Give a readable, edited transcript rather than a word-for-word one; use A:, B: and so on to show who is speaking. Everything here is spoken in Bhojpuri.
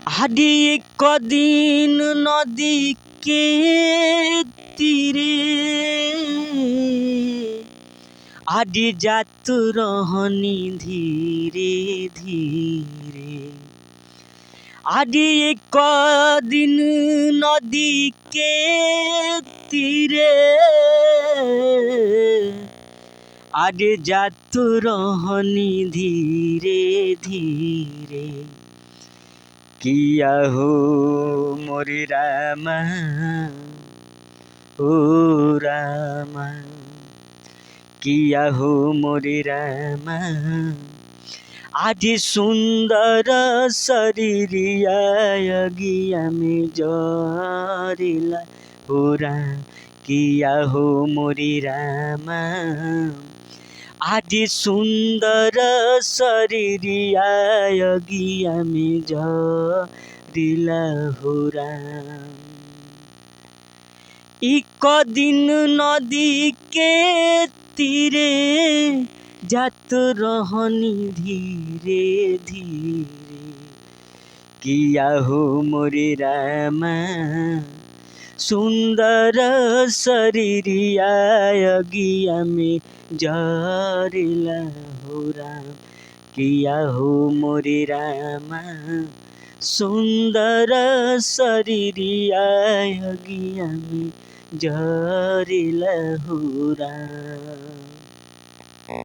A: আদি কদিন নদী के तीरे आदि जात रहनी धीरे धीरे आदि एक दिन नदी के तीरे आदि जात रहनी धीरे धीरे किया हो मोरे रामा ओ रामा किया हो मोरे रामा आज सुंदर शरीरिया अगिया में जरिला हो राम किया हो मोरे रामा आज सुंदर शरीरिया अगिया में जरिला हो राम एक दिन नदी के तीरे जात रहनी धीरे धीरे किया हो मोरे रामा सुंदर शरीरिया अगिया में जरिला हो राम किया हो मोरे रामा सुंदर शरीरिया अगिया में जरिला हो राम।